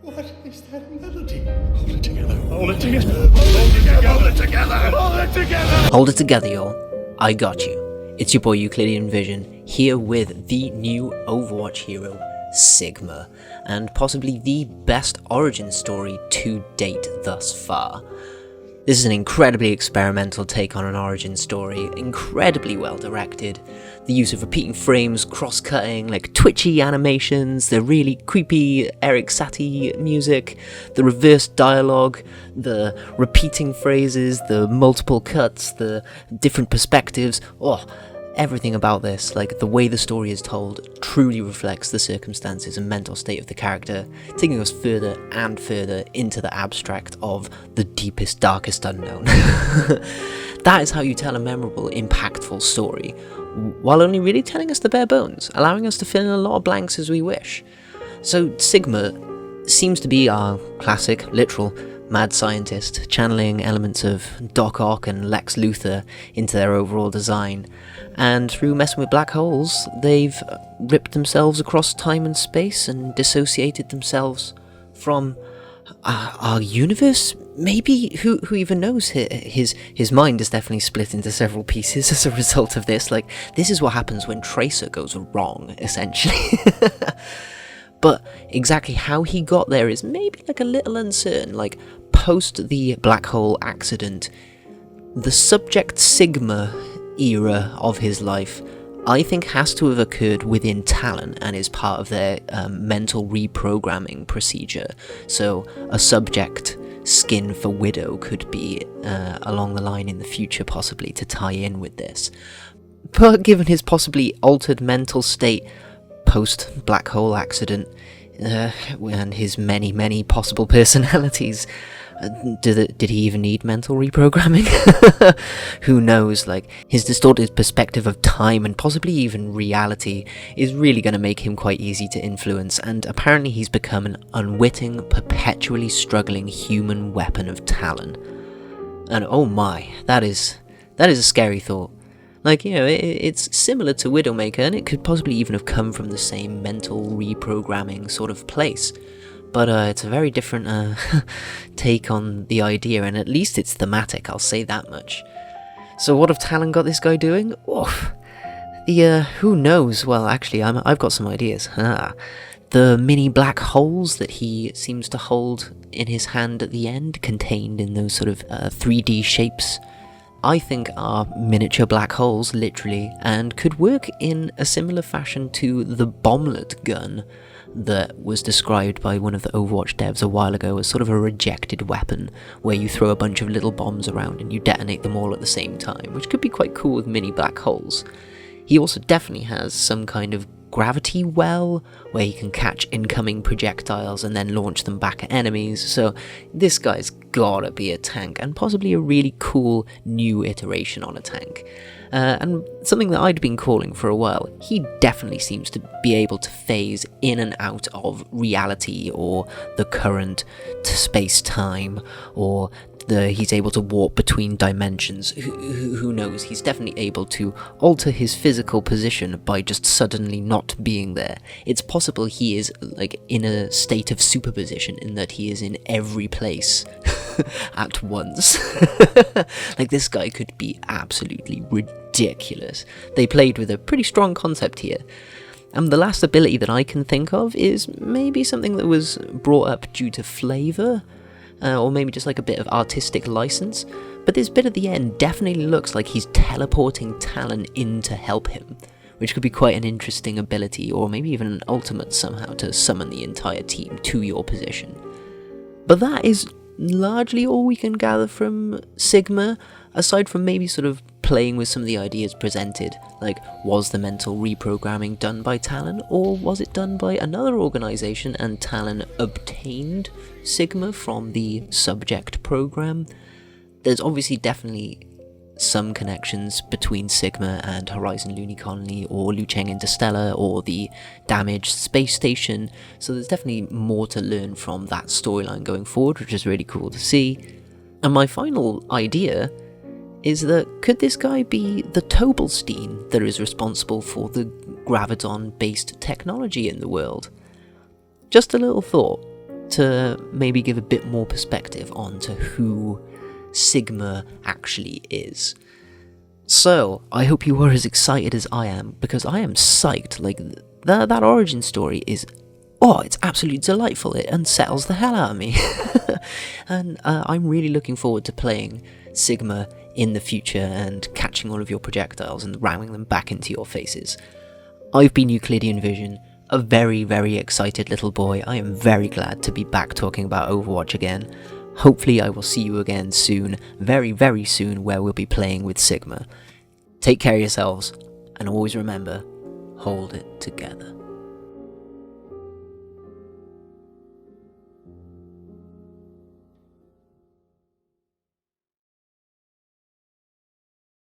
What is that melody? Hold it together. Hold it together. Hold it together. Hold it together. Hold it together. Hold it together, y'all. I got you. It's your boy Euclidean Vision, here with the new Overwatch hero, Sigma, and possibly the best origin story to date thus far. This is an incredibly experimental take on an origin story, incredibly well directed. The use of repeating frames, cross-cutting, like twitchy animations, the really creepy Eric Satie music, the reverse dialogue, the repeating phrases, the multiple cuts, the different perspectives. Everything about this, like the way the story is told, truly reflects the circumstances and mental state of the character, taking us further and further into the abstract of the deepest, darkest unknown. That is how you tell a memorable, impactful story, while only really telling us the bare bones, allowing us to fill in a lot of blanks as we wish. So Sigma seems to be our classic, literal, mad scientist, channeling elements of Doc Ock and Lex Luthor into their overall design, and through messing with black holes, they've ripped themselves across time and space and dissociated themselves from our universe. Maybe, who even knows? His mind is definitely split into several pieces as a result of this. Like, this is what happens when Tracer goes wrong, essentially. But exactly how he got there is maybe like a little uncertain. Like, post the black hole accident, the Subject Sigma era of his life, I think, has to have occurred within Talon and is part of their mental reprogramming procedure. So a subject skin for Widow could be along the line in the future, possibly, to tie in with this. But given his possibly altered mental state post black hole accident, and his many possible personalities, did he even need mental reprogramming? Who knows? Like, his distorted perspective of time and possibly even reality is really going to make him quite easy to influence, and apparently he's become an unwitting, perpetually struggling human weapon of Talon. And oh my, that is a scary thought. Like, you know, it's similar to Widowmaker, and it could possibly even have come from the same mental reprogramming sort of place. But it's a very different take on the idea, and at least it's thematic, I'll say that much. So what have Talon got this guy doing? Oof. Who knows? Well, actually, I've got some ideas. The mini black holes that he seems to hold in his hand at the end, contained in those sort of 3D shapes, I think are miniature black holes, literally, and could work in a similar fashion to the bomblet gun that was described by one of the Overwatch devs a while ago as sort of a rejected weapon, where you throw a bunch of little bombs around and you detonate them all at the same time, which could be quite cool with mini black holes. He also definitely has some kind of gravity well, where he can catch incoming projectiles and then launch them back at enemies, so this guy's gotta be a tank, and possibly a really cool new iteration on a tank. And something that I'd been calling for a while, he definitely seems to be able to phase in and out of reality, or the current space-time, or he's able to warp between dimensions. Who knows? He's definitely able to alter his physical position by just suddenly not being there. It's possible he is like in a state of superposition, in that he is in every place at once. Like, this guy could be absolutely ridiculous. They played with a pretty strong concept here. And the last ability that I can think of is maybe something that was brought up due to flavour, or maybe just like a bit of artistic license, but this bit at the end definitely looks like he's teleporting Talon in to help him, which could be quite an interesting ability, or maybe even an ultimate somehow to summon the entire team to your position. But that is largely all we can gather from Sigma, aside from maybe sort of playing with some of the ideas presented, like, was the mental reprogramming done by Talon, or was it done by another organisation and Talon obtained Sigma from the Subject program? There's obviously definitely some connections between Sigma and Horizon Looney Colony, or Lucheng Interstellar, or the damaged space station, so there's definitely more to learn from that storyline going forward, which is really cool to see. And my final idea is that, could this guy be the Tobelstein that is responsible for the graviton-based technology in the world? Just a little thought. to maybe give a bit more perspective onto who Sigma actually is. So, I hope you were as excited as I am, because I am psyched. Like, that origin story is, it's absolutely delightful. It unsettles the hell out of me. And I'm really looking forward to playing Sigma in the future and catching all of your projectiles and ramming them back into your faces. I've been Euclidean Vision, a very, very excited little boy. I am very glad to be back talking about Overwatch again. Hopefully I will see you again soon, very, very soon, where we'll be playing with Sigma. Take care of yourselves, and always remember, hold it together.